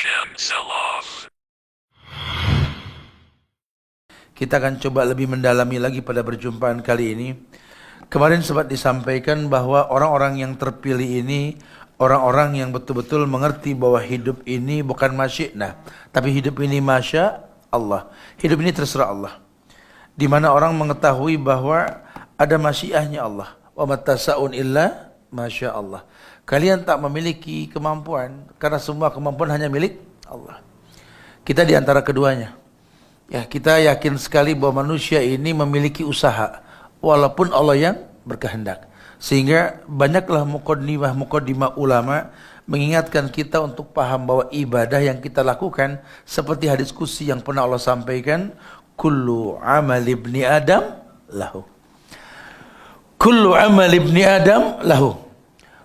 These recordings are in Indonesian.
FM Sell-Off. Kita akan coba lebih mendalami lagi pada perjumpaan kali ini. Kemarin sempat disampaikan bahwa orang-orang yang terpilih ini orang-orang yang betul-betul mengerti bahwa hidup ini bukan masyi'nah, tapi hidup ini masya Allah. Hidup ini terserah Allah. Di mana orang mengetahui bahwa ada masyiahnya Allah. Wa matasa'un illa masya Allah. Kalian tak memiliki kemampuan karena semua kemampuan hanya milik Allah. Kita di antara keduanya. Ya, kita yakin sekali bahwa manusia ini memiliki usaha walaupun Allah yang berkehendak. Sehingga banyaklah muqaddimah ulama mengingatkan kita untuk paham bahwa ibadah yang kita lakukan seperti hadis qudsi yang pernah Allah sampaikan, kullu amal ibni Adam lahu. Kullu amal ibni Adam lahu.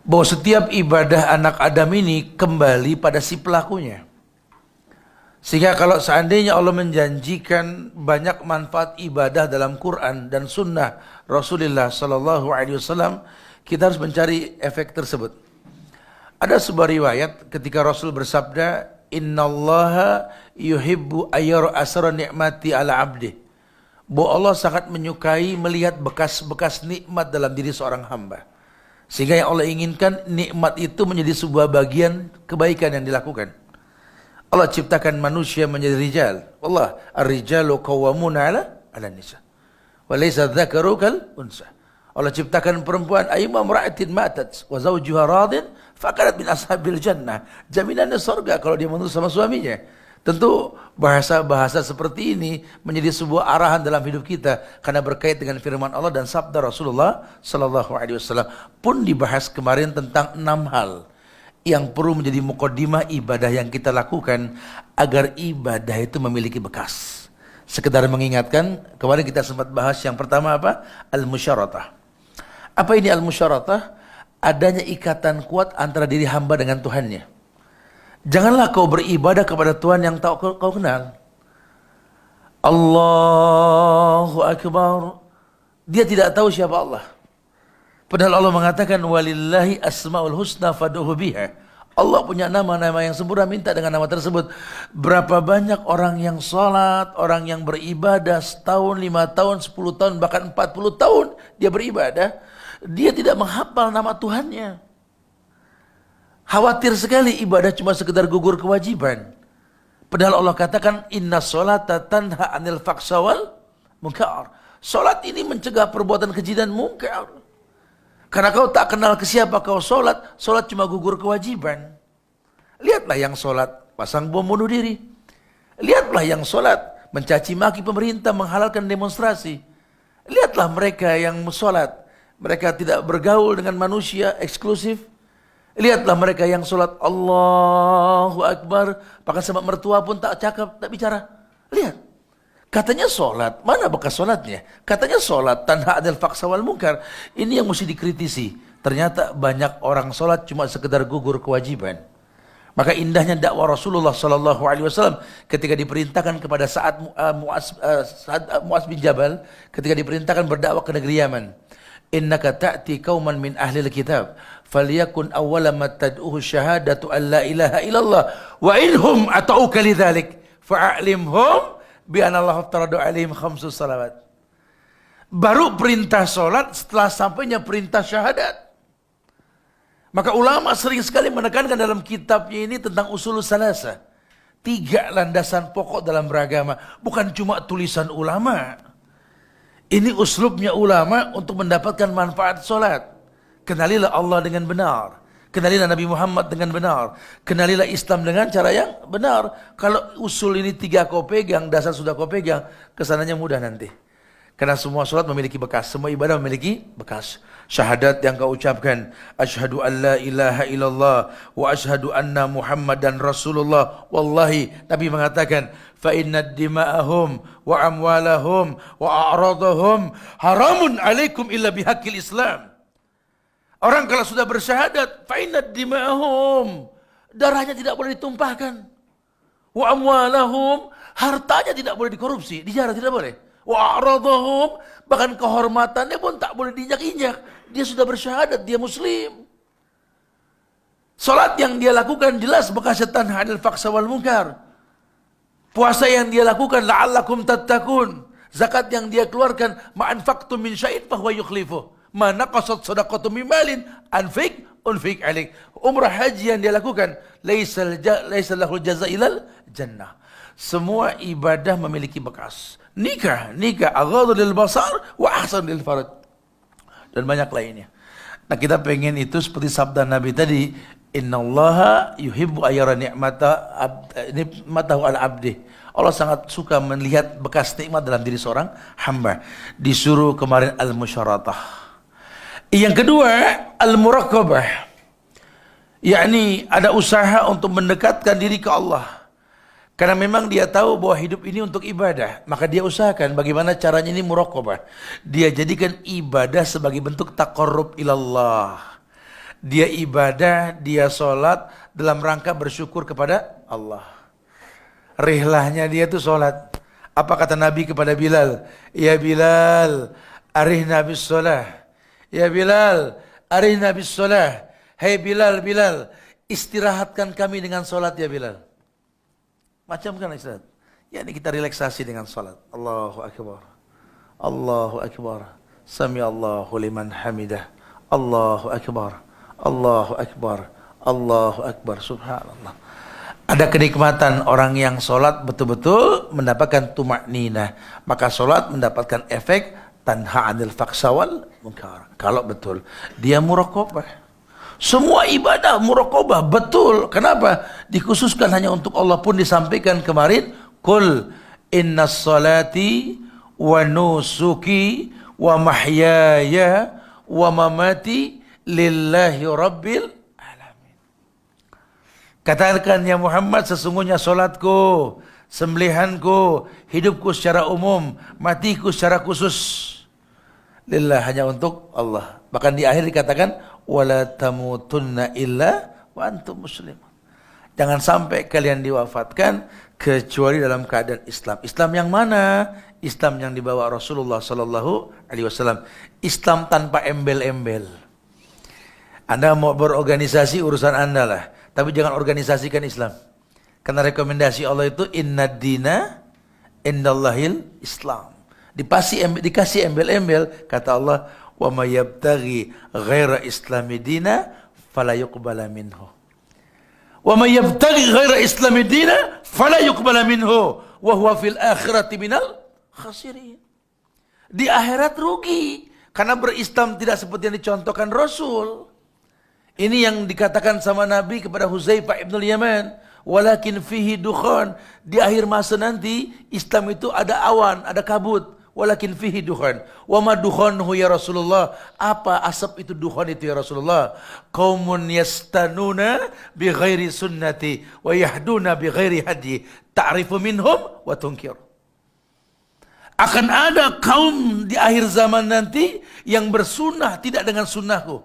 Bahwa setiap ibadah anak Adam ini kembali pada si pelakunya. Sehingga kalau seandainya Allah menjanjikan banyak manfaat ibadah dalam Quran dan Sunnah Rasulullah SAW, kita harus mencari efek tersebut. Ada sebuah riwayat ketika Rasul bersabda, Innallaha yuhibbu ayyara asra ni'mati ala abdi. Bahwa Allah sangat menyukai melihat bekas-bekas nikmat dalam diri seorang hamba. Sehingga yang Allah inginkan nikmat itu menjadi sebuah bagian kebaikan yang dilakukan. Allah ciptakan manusia menjadi rijal. Allah, ar-rijalu qawwamuna ala nisa. Wa laysa dzakaru kal unsa. Allah ciptakan perempuan, ayyuma imra'atin matat wa zawjuha radin faqarat min ashabil jannah. Jaminannya surga kalau dia menurut sama suaminya. Tentu bahasa-bahasa seperti ini menjadi sebuah arahan dalam hidup kita karena berkait dengan firman Allah dan sabda Rasulullah SAW. Pun dibahas kemarin tentang 6 hal yang perlu menjadi muqaddimah ibadah yang kita lakukan agar ibadah itu memiliki bekas. Sekedar mengingatkan, kemarin kita sempat bahas yang pertama apa? Al-musyaratah. Apa ini al-musyaratah? Adanya ikatan kuat antara diri hamba dengan Tuhannya. Janganlah kau beribadah kepada Tuhan yang tak kau kenal. Allahu Akbar. Dia tidak tahu siapa Allah. Padahal Allah mengatakan walillahi asmaul husna fad'uhu biha. Allah punya nama-nama yang sempurna, minta dengan nama tersebut. Berapa banyak orang yang salat, orang yang beribadah setahun, 5 tahun, 10 tahun, bahkan 40 tahun dia beribadah, dia tidak menghafal nama Tuhannya. Khawatir sekali ibadah cuma sekedar gugur kewajiban. Padahal Allah katakan inna sholata tanha anil fahsya wal munkar. Salat ini mencegah perbuatan keji dan munkar. Karena kau tak kenal ke siapa kau salat, salat cuma gugur kewajiban. Lihatlah yang salat pasang bom bunuh diri. Lihatlah yang salat mencaci maki pemerintah, menghalalkan demonstrasi. Lihatlah mereka yang salat, mereka tidak bergaul dengan manusia eksklusif. Lihatlah mereka yang sholat Allahu Akbar, bahkan sama mertua pun tak cakap, tak bicara. Lihat, katanya sholat, mana bekas sholatnya? Katanya sholat tanha adil faksa wal munkar. Ini yang mesti dikritisi. Ternyata banyak orang sholat cuma sekedar gugur kewajiban. Maka indahnya dakwah Rasulullah SAW ketika diperintahkan kepada saat Mu'az bin Jabal, ketika diperintahkan berdakwah ke negeri Yaman. Innaka ta'ti qauman min ahlil kitab falyakun awwala ma tad'uhu syahadatu an la ilaha illallah wa inhum ata'uka lidzalik fa'alimhum bi anna Allah taradu alaihim khamsus salawat. Baru perintah salat setelah sampainya perintah syahadat. Maka ulama sering sekali menekankan dalam kitabnya ini tentang usul salasa. 3 landasan pokok dalam beragama, bukan cuma tulisan ulama. Ini uslubnya ulama untuk mendapatkan manfaat solat. Kenalilah Allah dengan benar. Kenalilah Nabi Muhammad dengan benar. Kenalilah Islam dengan cara yang benar. Kalau usul ini 3 kau pegang, dasar sudah kau pegang, kesananya mudah nanti. Karena semua solat memiliki bekas, semua ibadah memiliki bekas. Syahadat yang kau ucapkan, asyhadu an la ilaha illallah wa asyhadu anna Muhammadan Rasulullah. Wallahi, Nabi mengatakan, fa inna dima'ahum wa amwalahum wa a'radahum haramun alaikum illa bihaqqil Islam. Orang kalau sudah bersyahadat, fa inna dima'ahum, darahnya tidak boleh ditumpahkan. Wa amwalahum, hartanya tidak boleh dikorupsi, dijarah tidak boleh. Wa a'radahum, bahkan kehormatannya pun tak boleh diinjak-injak. Dia sudah bersyahadat, dia muslim. Salat yang dia lakukan jelas bekas tanha 'anil fahsya wal munkar. Puasa yang dia lakukan la'allakum tattaqun. Zakat yang dia keluarkan ma anfaqtum min syai'in fa huwa yukhlifu. Ma naqasat shadaqatu min malin unfik alaik. Umrah haji yang dia lakukan laisa lahul jazaa ilal jannah. Semua ibadah memiliki bekas. Nikah aghadhu lil basar wa ahsan lil farj. Dan banyak lainnya. Nah, kita pengen itu seperti sabda Nabi tadi, innallaha yuhibbu ayyara ni'matahu ala abdi. Allah sangat suka melihat bekas nikmat dalam diri seorang hamba. Disuruh kemarin al-musyaratah. Yang kedua, al-muraqabah. Yakni ada usaha untuk mendekatkan diri ke Allah. Karena memang dia tahu bahwa hidup ini untuk ibadah, maka dia usahakan bagaimana caranya ini muraqabah. Dia jadikan ibadah sebagai bentuk taqarrub ilallah. Dia ibadah, dia sholat dalam rangka bersyukur kepada Allah. Rihlahnya dia tuh sholat. Apa kata Nabi kepada Bilal? Ya Bilal, arihna bis sholah. Ya Bilal, arihna bis sholah. Hei Bilal, istirahatkan kami dengan sholat ya Bilal. Macam kan istirahat. Ya ini kita relaksasi dengan sholat. Allahu Akbar. Allahu Akbar. Sami Allahu liman hamidah. Allahu Akbar. Allahu Akbar. Allahu Akbar. Subhanallah. Ada kenikmatan orang yang sholat betul-betul mendapatkan tumakninah. Maka sholat mendapatkan efek tanha 'anil fahsya wal munkar. Kalau betul dia muraqabah. Semua ibadah muraqabah betul. Kenapa? Dikhususkan hanya untuk Allah pun disampaikan kemarin. Qul innas salati wa nusuki wa mahyaya wa mamati lillahi rabbil alamin. Katakan ya Muhammad, sesungguhnya salatku, sembelihanku, hidupku secara umum, matiku secara khusus lillah, hanya untuk Allah. Bahkan di akhir dikatakan wala tamutunna illa wa antum muslimun. Jangan sampai kalian diwafatkan kecuali dalam keadaan Islam. Islam yang mana? Islam yang dibawa Rasulullah sallallahu alaihi wasallam. Islam tanpa embel-embel. Anda mau berorganisasi urusan Anda lah, tapi jangan organisasikan Islam. Karena rekomendasi Allah itu innad dina indallahil Islam. Dikasih embel-embel, kata Allah, wa may yabtaghi ghaira islami dina fala yuqbala minhu. Wa may yabtaghi ghaira islami dina fala yuqbala minhu wa huwa fil akhirati minal khasirin. Di akhirat rugi karena berislam tidak seperti yang dicontohkan Rasul. Ini yang dikatakan sama Nabi kepada Huzaifah ibn al-Yaman, walakin fihi dukhan. Di akhir masa nanti Islam itu ada awan, ada kabut. Walakin fihi dukhan. Wa ma dukhanhu ya Rasulullah? Apa asap itu, dukhan itu ya Rasulullah? Qaumun yastanuna bi ghairi sunnati wa yahduna bi ghairi hadi. Ta'rifu minhum wa tunkir. Akan ada kaum di akhir zaman nanti yang bersunnah tidak dengan sunnahku.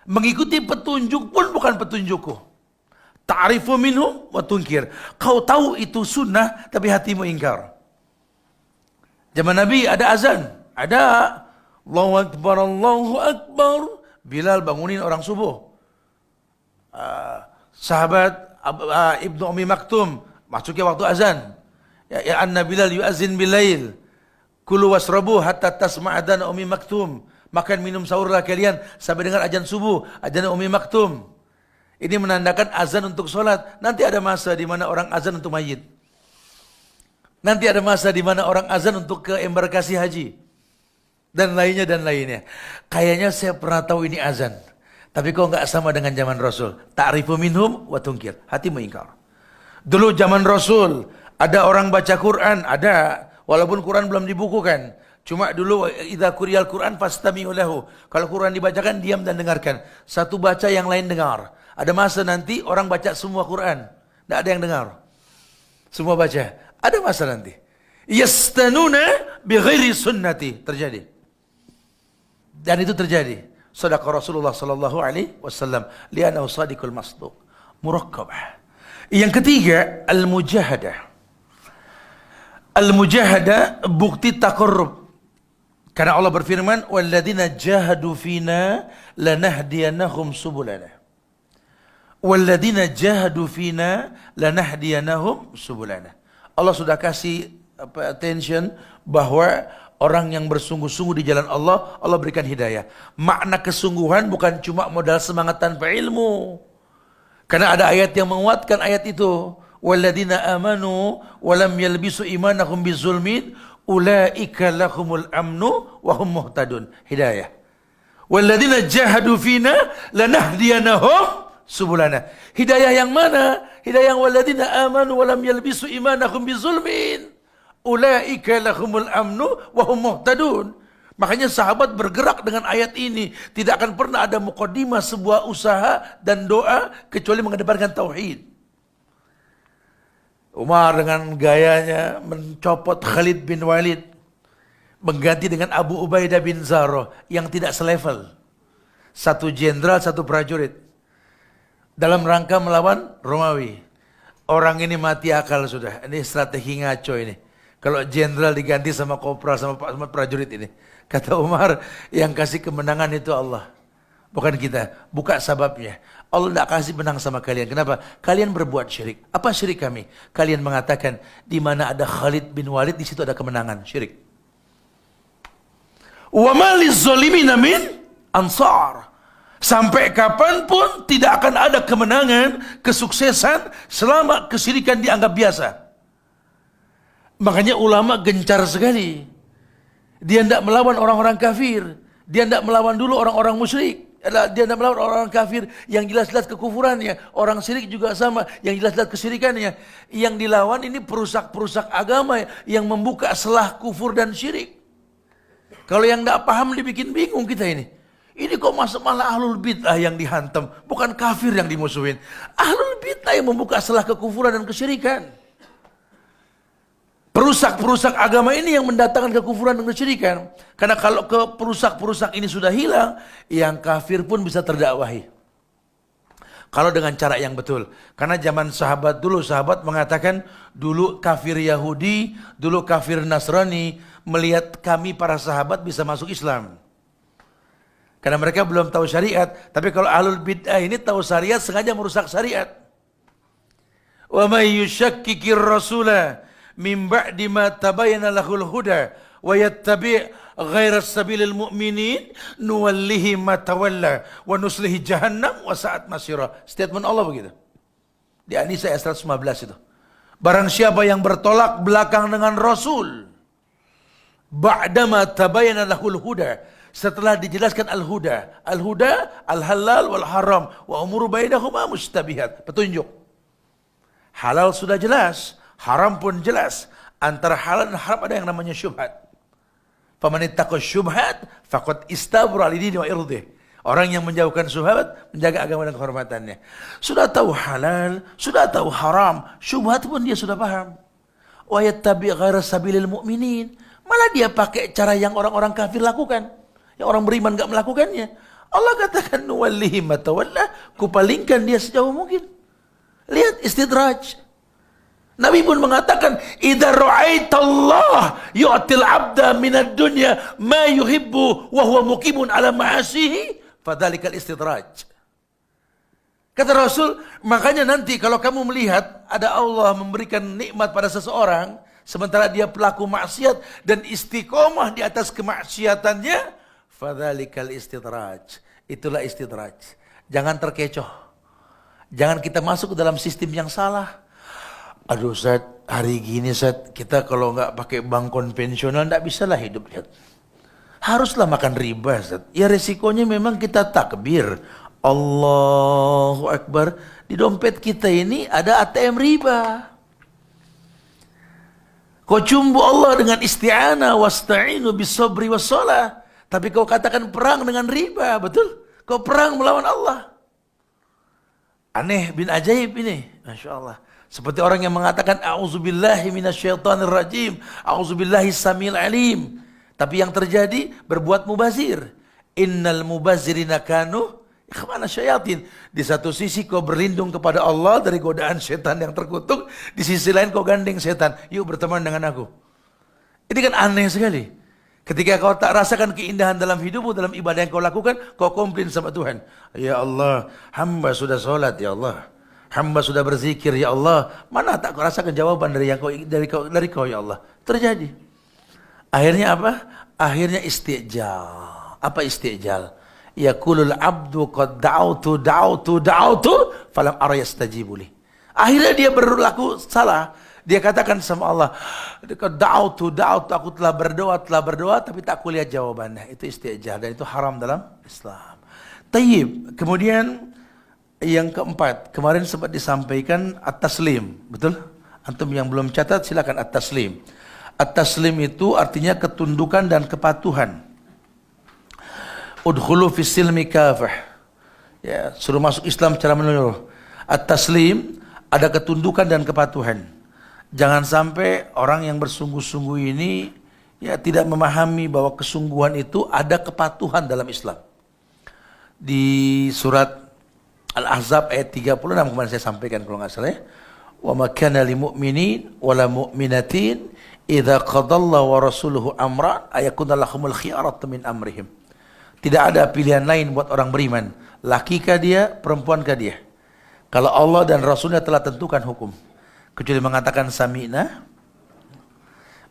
Mengikuti petunjuk pun bukan petunjukku. Ta'rifu minhum wa tunkir. Kau tahu itu sunnah tapi hatimu ingkar. Zaman Nabi ada azan, ada Allahu Akbar, Allahu Akbar. Bilal bangunin orang subuh. Sahabat Ibnu Ummi Maktum masuknya waktu azan. Ya anna Bilal yu'azin bilail. Kulu wasrabu hatta tasma'adan Ummi Maktum. Makan minum sahurlah kalian sampai dengar azan subuh, azan Ummi Maktum. Ini menandakan azan untuk sholat. Nanti ada masa di mana orang azan untuk mayit. Nanti ada masa di mana orang azan untuk ke embarkasi haji. Dan lainnya. Kayaknya saya pernah tahu ini azan. Tapi kok enggak sama dengan zaman Rasul. Ta'rifu minhum wa tunkir. Hatimu ingkar. Dulu zaman Rasul, ada orang baca Quran, ada. Walaupun Quran belum dibukukan. Cuma dulu, idza quriyal Quran fastami'u lahu. Kalau Quran dibacakan, diam dan dengarkan. Satu baca, yang lain dengar. Ada masa nanti orang baca semua Quran. Tidak ada yang dengar. Semua baca. Ada masa nanti. Yastanuna bi ghairi sunnati. Terjadi. Dan itu terjadi. Shadaqa Rasulullah sallallahu alaihi wasallam li'annahu shadiqul masduq. Muraqabah. Yang ketiga, al-mujahadah. Al-mujahadah bukti taqarrub. Karena Allah berfirman, walladzina jahadu fina lanahdiyannahum subulana. Walladzina jahadu fina lanahdiyanahum subulana. Allah sudah kasih attention bahwa orang yang bersungguh-sungguh di jalan Allah, Allah berikan hidayah. Makna kesungguhan bukan cuma modal semangat tanpa ilmu. Karena ada ayat yang menguatkan ayat itu. Walladzina amanu walam yalbisu imanahum bizulmin ulaika lahumul amnu wa hum muhtadun. Hidayah. Walladzina jahadu fina lanahdiyanahum subulana. Hidayah yang mana? Hidayah yang walladzina amanu walam yalbisu imanahum bizulmin ulaika lahumul amnu wa hum muhtadun. Makanya sahabat bergerak dengan ayat ini. Tidak akan pernah ada muqaddimah sebuah usaha dan doa kecuali mengedepankan tauhid. Umar dengan gayanya mencopot Khalid bin Walid, mengganti dengan Abu Ubaidah bin Zarrah yang tidak selevel. Satu jenderal, satu prajurit. Dalam rangka melawan Romawi. Orang ini mati akal sudah. Ini strategi ngaco ini. Kalau jenderal diganti sama kopral sama prajurit ini. Kata Umar, yang kasih kemenangan itu Allah. Bukan kita. Buka sababnya. Allah tidak kasih menang sama kalian. Kenapa? Kalian berbuat syirik. Apa syirik kami? Kalian mengatakan, di mana ada Khalid bin Walid, di situ ada kemenangan. Syirik. Wa ma lizzalimin min ansar. Sampai kapanpun tidak akan ada kemenangan, kesuksesan, selama kesyirikan dianggap biasa. Makanya ulama gencar sekali. Dia tidak melawan orang-orang kafir. Dia tidak melawan dulu orang-orang musyrik. Dia tidak melawan orang-orang kafir yang jelas-jelas kekufurannya. Orang syirik juga sama, yang jelas-jelas kesyirikannya. Yang dilawan ini perusak-perusak agama yang membuka selah kufur dan syirik. Kalau yang tidak paham dibikin bingung kita ini. Ini kok masuk malah ahlul bid'ah yang dihantam, bukan kafir yang dimusuhin. Ahlul bid'ah yang membuka selah kekufuran dan kesyirikan. Perusak-perusak agama ini yang mendatangkan kekufuran dan kesyirikan. Karena kalau perusak-perusak ini sudah hilang, yang kafir pun bisa terdakwahi. Kalau dengan cara yang betul. Karena zaman sahabat dulu, sahabat mengatakan, dulu kafir Yahudi, dulu kafir Nasrani, melihat kami para sahabat bisa masuk Islam. Karena mereka belum tahu syariat. Tapi kalau ahlul bid'ah ini tahu syariat, sengaja merusak syariat. Wa may yushakkikir rasula min ba'di ma tabayyana lahul huda wa yattabi' ghairas sabilil mu'minin nuwallihi ma tawalla wa nuslihi jahannam wa sa'at masira. Statement Allah begitu. Di An-Nisa ayat 115 itu. Barang siapa yang bertolak belakang dengan Rasul ba'da ma tabayyana lahul huda, setelah dijelaskan al-huda, al-huda al-halal wal haram wa umuru bainahuma mustabihat, petunjuk. Halal sudah jelas, haram pun jelas. Antara halal dan haram ada yang namanya syubhat. Faman ittaqa syubhat faqad istabra li dinihi wa irdih. Orang yang menjauhkan syubhat menjaga agama dan kehormatannya. Sudah tahu halal, sudah tahu haram, syubhat pun dia sudah paham. Wa yattabi' ghaira sabilil mu'minin. Malah dia pakai cara yang orang-orang kafir lakukan. Yang orang beriman enggak melakukannya. Allah katakan nuwallihi ma tawalla, kupalingkan dia sejauh mungkin. Lihat istidraj. Nabi pun mengatakan, "Idza ra'aita Allah yu'til 'abda minad dunya ma yuhibbu wa huwa muqimun 'ala ma'asihi, fadzalikal istidraj." Kata Rasul, makanya nanti kalau kamu melihat ada Allah memberikan nikmat pada seseorang sementara dia pelaku maksiat dan istiqomah di atas kemaksiatannya, fadzalikal istidraj. Itulah istidraj. Jangan terkecoh. Jangan kita masuk ke dalam sistem yang salah. Aduh Ustaz, hari gini Ustaz, kita kalau nggak pakai bank konvensional nggak bisa lah hidup. Lihat. Haruslah makan riba Ustaz. Ya resikonya memang kita takbir. Allahu Akbar. Di dompet kita ini ada ATM riba. Kau cumbu Allah dengan isti'anah, wasta'inu bisabri wassalah. Tapi kau katakan perang dengan riba, betul? Kau perang melawan Allah. Aneh bin ajaib ini, Masya Allah. Seperti orang yang mengatakan a'udzubillahi minasyaitonir rajim, a'udzubillahi samil alim. Tapi yang terjadi berbuat mubazir. Innal mubazirina kanu ikhwana syayatin. Di satu sisi kau berlindung kepada Allah dari godaan setan yang terkutuk, di sisi lain kau gandeng setan, yuk berteman dengan aku. Ini kan aneh sekali. Ketika kau tak rasakan keindahan dalam hidupmu, dalam ibadah yang kau lakukan, kau komplain sama Tuhan. Ya Allah, hamba sudah sholat, ya Allah. Hamba sudah berzikir, ya Allah. Mana tak kau rasakan jawaban dari kau, ya Allah. Terjadi. Akhirnya apa? Akhirnya istijal. Apa istijal? Yaqulul abdu qad da'autu falam ara yastajibu li. Akhirnya dia berlaku salah. Dia katakan sama Allah, da'autu, aku telah berdoa, tapi tak kulihat jawabannya. Itu istijal dan itu haram dalam Islam. Tayyib. Kemudian yang keempat, kemarin sempat disampaikan at-taslim, betul? Antum yang belum catat silakan at-taslim. At-taslim itu artinya ketundukan dan kepatuhan. Udkhulu fis silmi kafah. Ya, suruh masuk Islam secara menyeluruh. At-taslim ada ketundukan dan kepatuhan. Jangan sampai orang yang bersungguh-sungguh ini ya tidak memahami bahwa kesungguhan itu ada kepatuhan dalam Islam. Di surat Al-Ahzab ayat 36 kemarin saya sampaikan kalau nggak salah ya. Wa ma kana lil mu'minin wala mu'minatin idza qadallahu wa rasuluhu amran ayakuna lahumul khiyaratu min amrihim. Tidak ada pilihan lain buat orang beriman. Laki kah dia, perempuan kah dia. Kalau Allah dan Rasulnya telah tentukan hukum. Kecuali mengatakan sami'na.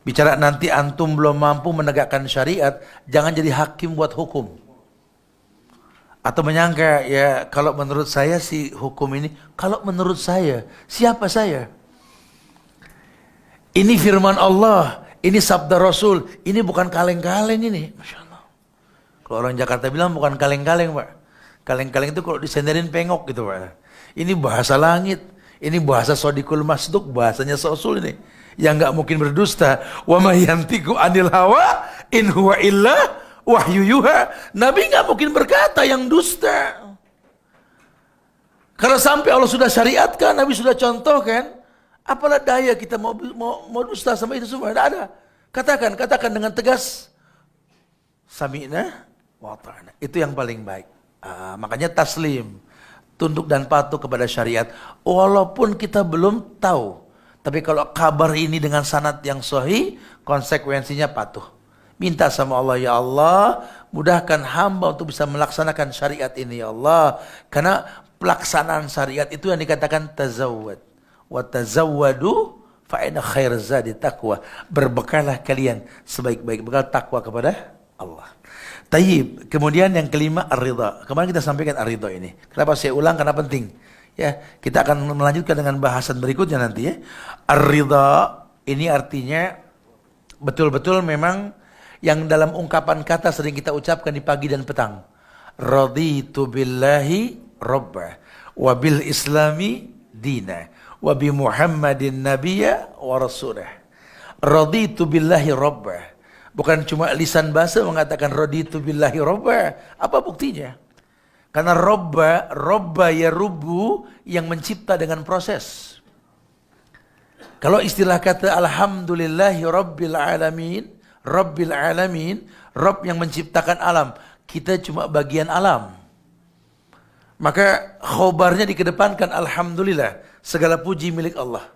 Bicara nanti antum belum mampu menegakkan syariat, jangan jadi hakim buat hukum. Atau menyangka, ya kalau menurut saya sih hukum ini, kalau menurut saya, siapa saya? Ini firman Allah, ini sabda Rasul, ini bukan kaleng-kaleng ini. Masya Allah. Kalau orang Jakarta bilang bukan kaleng-kaleng Pak. Kaleng-kaleng itu kalau disenderin pengok gitu Pak. Ini bahasa langit, ini bahasa Sodikul Masduk, bahasanya Rasul ini. Yang nggak mungkin berdusta. Wa ma yantiqu anil hawa in huwa illa wahyu yuha. Nabi nggak mungkin berkata yang dusta. Kalau sampai Allah sudah syariatkan, Nabi sudah contohkan, apalah daya kita mau dusta sama itu semua? Tidak ada. Katakan dengan tegas. Sami'na wa ta'ana. Itu yang paling baik. Makanya taslim, tunduk dan patuh kepada syariat. Walaupun kita belum tahu, tapi kalau kabar ini dengan sanad yang sahih, konsekuensinya patuh. Minta sama Allah, ya Allah, mudahkan hamba untuk bisa melaksanakan syariat ini, ya Allah. Karena pelaksanaan syariat itu yang dikatakan tazawwad. Wa tazawwadu fa inna khairaz zadi taqwa. Berbekalah kalian sebaik-baik bekal takwa kepada Allah. Tayyib. Kemudian yang kelima ar-ridha. Kemarin kita sampaikan ar-ridha ini. Kenapa saya ulang? Karena penting. Ya, kita akan melanjutkan dengan bahasan berikutnya nanti ya. Ar-ridha ini artinya betul-betul memang yang dalam ungkapan kata sering kita ucapkan di pagi dan petang. Raditu billahi rabba wa bil islami dina wa bi Muhammadin nabiyya wa rasulah. Raditu billahi rabba. Bukan cuma lisan bahasa mengatakan raditu billahi rabba. Apa buktinya? Karena robba ya rubu yang mencipta dengan proses. Kalau istilah kata alhamdulillahi rabbil alamin, Rabb yang menciptakan alam, kita cuma bagian alam. Maka khobarnya dikedepankan alhamdulillah, segala puji milik Allah.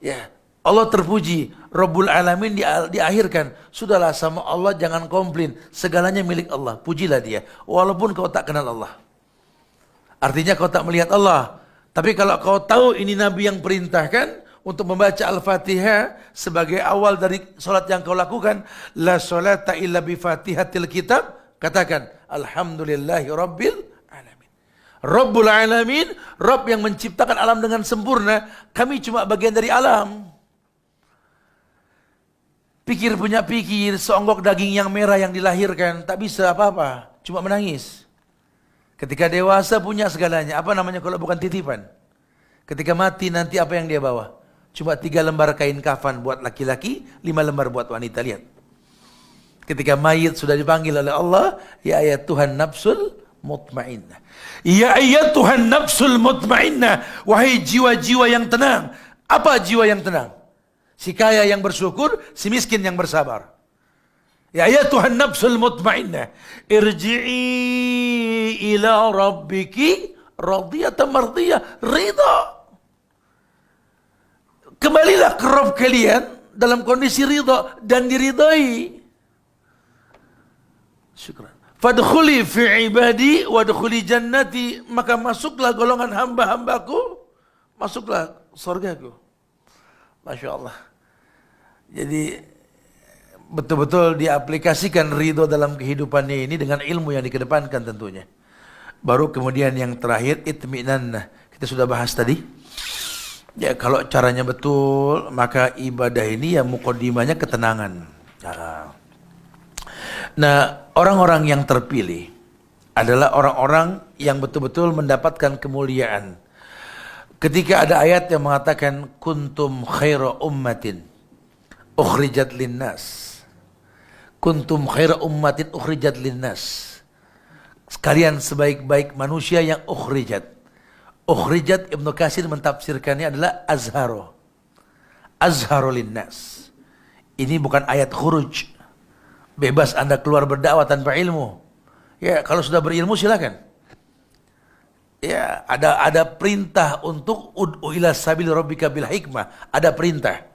Ya, Allah terpuji, Rabbul Alamin diakhirkan. Sudahlah sama Allah jangan komplain, segalanya milik Allah, pujilah dia. Walaupun kau tak kenal Allah. Artinya kau tak melihat Allah. Tapi kalau kau tahu ini Nabi yang perintahkan untuk membaca Al-Fatihah sebagai awal dari solat yang kau lakukan. La solata illa bi fatihatil kitab. Katakan, alhamdulillahi rabbil alamin. Rabbul Alamin, Rabb yang menciptakan alam dengan sempurna. Kami cuma bagian dari alam. Pikir punya pikir, seonggok daging yang merah yang dilahirkan, tak bisa apa-apa, cuma menangis. Ketika dewasa punya segalanya, apa namanya kalau bukan titipan? Ketika mati nanti apa yang dia bawa? Cuma 3 lembar kain kafan buat laki-laki, 5 lembar buat wanita, lihat. Ketika mayit sudah dipanggil oleh Allah, ya ayat Tuhan nafsul mutmainnah. Ya ayat Tuhan nafsul mutmainnah, wahai jiwa-jiwa yang tenang. Apa jiwa yang tenang? Si kaya yang bersyukur, si miskin yang bersabar. Ya Tuhan nafsul mutmainnah, irji'i ila rabbiki radiyatan mardiyah, ridha. Kembalilah ke Rabb kalian dalam kondisi ridha dan diridai. Syukran. Fadkhuli fi ibadi wadkhuli jannati, maka masuklah golongan hamba-hambaku, masuklah surgaku. Masya Allah. Jadi betul-betul diaplikasikan ridho dalam kehidupannya ini dengan ilmu yang dikedepankan tentunya. Baru kemudian yang terakhir itminan. Kita sudah bahas tadi. Ya kalau caranya betul, maka ibadah ini ya muqaddimahnya ketenangan. Nah, orang-orang yang terpilih adalah orang-orang yang betul-betul mendapatkan kemuliaan. Ketika ada ayat yang mengatakan kuntum khaira ummatin ukhrijat linnas. Kuntum khaira ummatin ukhrijat linnas. Sekalian sebaik-baik manusia yang ukhrijat. Ukhrijat Ibnu Katsir mentafsirkannya adalah azharo. Azharo linnas. Ini bukan ayat khuruj. Bebas Anda keluar berdakwah tanpa ilmu. Ya, kalau sudah berilmu silakan. Ya, ada perintah untuk ud'u ila sabil rabbika bil hikmah. Ada perintah.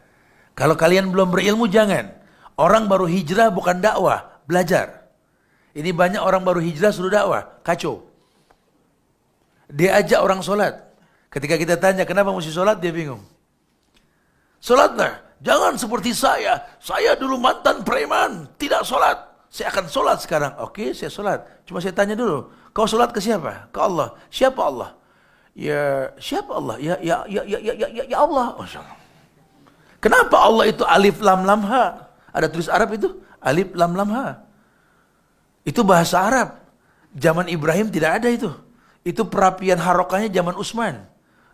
Kalau kalian belum berilmu jangan. Orang baru hijrah bukan dakwah, belajar. Ini banyak orang baru hijrah suruh dakwah, kacau. Dia ajak orang sholat. Ketika kita tanya kenapa mesti sholat, dia bingung. Sholatlah, jangan seperti saya dulu mantan preman, tidak sholat. Saya akan sholat sekarang. Oke, saya sholat. Cuma saya tanya dulu, kau sholat ke siapa? Ke Allah. Siapa Allah? Ya, siapa Allah? Ya Allah. Masya Allah. Kenapa Allah itu alif lam lam ha? Ada tulis Arab itu? Alif lam lam ha. Itu bahasa Arab. Zaman Ibrahim tidak ada itu. Itu perapian harokahnya zaman Utsman.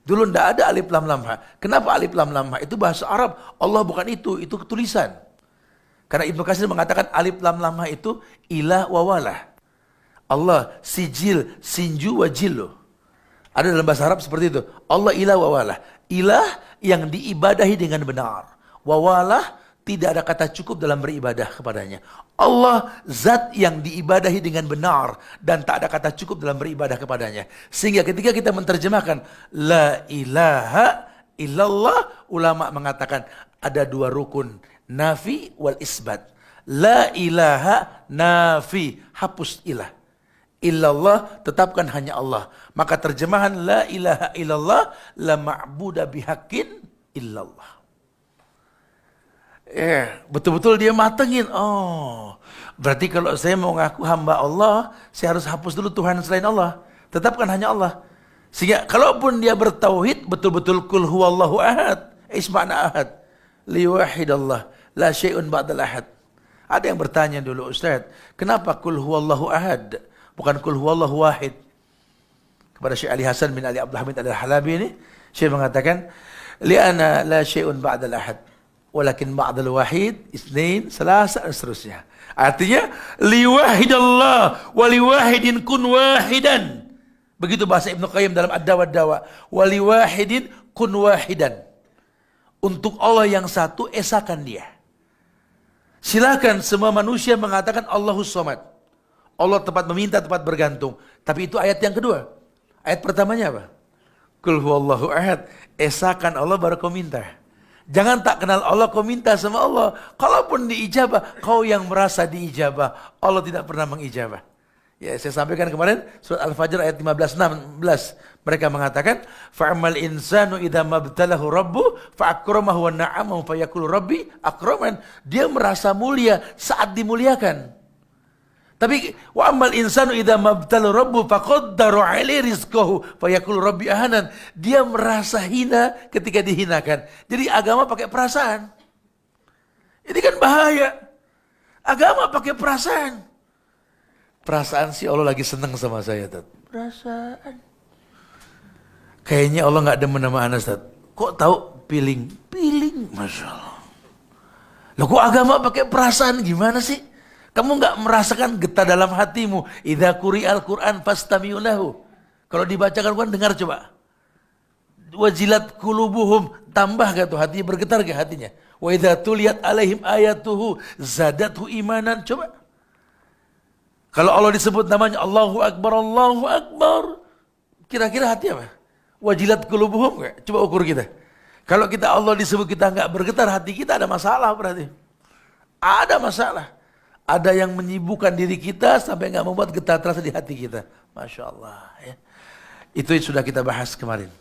Dulu tidak ada alif lam lam ha. Kenapa alif lam lam ha? Itu bahasa Arab. Allah bukan itu tulisan. Karena Ibnu Katsir mengatakan alif lam lam ha itu ilah wa walah. Allah sijil, sinju wa jillu. Ada dalam bahasa Arab seperti itu. Allah ilah wa walah. Ilah yang diibadahi dengan benar. Wa walah tidak ada kata cukup dalam beribadah kepadanya. Allah zat yang diibadahi dengan benar dan tak ada kata cukup dalam beribadah kepadanya. Sehingga ketika kita menerjemahkan la ilaha illallah, ulama mengatakan ada dua rukun, nafi wal isbat. La ilaha nafi, hapus ilah. Illallah, tetapkan hanya Allah. Maka terjemahan la ilaha illallah, la ma'buda bihaqqin illallah. Betul-betul dia matengin. Oh, berarti kalau saya mau ngaku hamba Allah, saya harus hapus dulu Tuhan selain Allah. Tetapkan hanya Allah. Sehingga kalaupun dia bertauhid, betul-betul kul huwallahu ahad. Isma'na ahad. Liwahidallah. La syai'un ba'dal ahad. Ada yang bertanya dulu, Ustaz, kenapa kul huwallahu ahad? Bukan kul huwallahu wahid. Kepada Syekh Ali Hasan bin Ali Abdul Hamid Al-Halabi ini, Syekh mengatakan, li'ana la syai'un ba'dal ahad. Walakin ba'dal wahid, isnain, salasa, dan seterusnya. Artinya, liwahidallah, waliwahidin kun wahidan. Begitu bahasa Ibnu Qayyim dalam Ad-Dawa. Waliwahidin kun wahidan. Untuk Allah yang satu, esakan dia. Silakan semua manusia mengatakan Allahus Samad. Allah tempat meminta, tempat bergantung. Tapi itu ayat yang kedua. Ayat pertamanya apa? Qul huwallahu ahad. Esakan Allah baru kau minta. Jangan tak kenal Allah kau minta sama Allah. Kalaupun diijabah, kau yang merasa diijabah. Allah tidak pernah mengijabah. Ya, saya sampaikan kemarin surat Al-Fajr ayat 15-16. Mereka mengatakan, fa'amal insanu idza mabtalahu rabbu fa'akramahu wa na'amahu fayaqulu rabbi akraman. Dia merasa mulia saat dimuliakan. Tapi wa amal insanu idza mabtalahu rabbu faqaddara 'alaihi rizqahu fayaqulu rabbi ahanan. Dia merasa hina ketika dihinakan. Jadi agama pakai perasaan. Ini kan bahaya. Agama pakai perasaan. Perasaan sih Allah lagi senang sama saya, Tat. Perasaan. Kayaknya Allah nggak demen sama Anas, Tat. Kok tahu feeling? Feeling, Masya Allah. Loh kok agama pakai perasaan gimana sih? Kamu nggak merasakan getah dalam hatimu? Idza quri'al Qur'an fastami'u lahu. Kalau dibacakan Quran dengar coba. Wajilat qulubuhum, tambah gak tuh hatinya, bergetar gak hatinya? Wa idza tuliyat alaihim ayatuhu zadathu imanan. Coba. Kalau Allah disebut namanya Allahu Akbar, Allahu Akbar. Kira-kira hati apa? Wajilat qulubuhum gak? Coba ukur kita. Kalau kita Allah disebut kita nggak bergetar, hati kita ada masalah berarti. Ada masalah. Ada yang menyibukkan diri kita sampai nggak membuat getar terasa di hati kita. Masya Allah. Ya. Itu yang sudah kita bahas kemarin.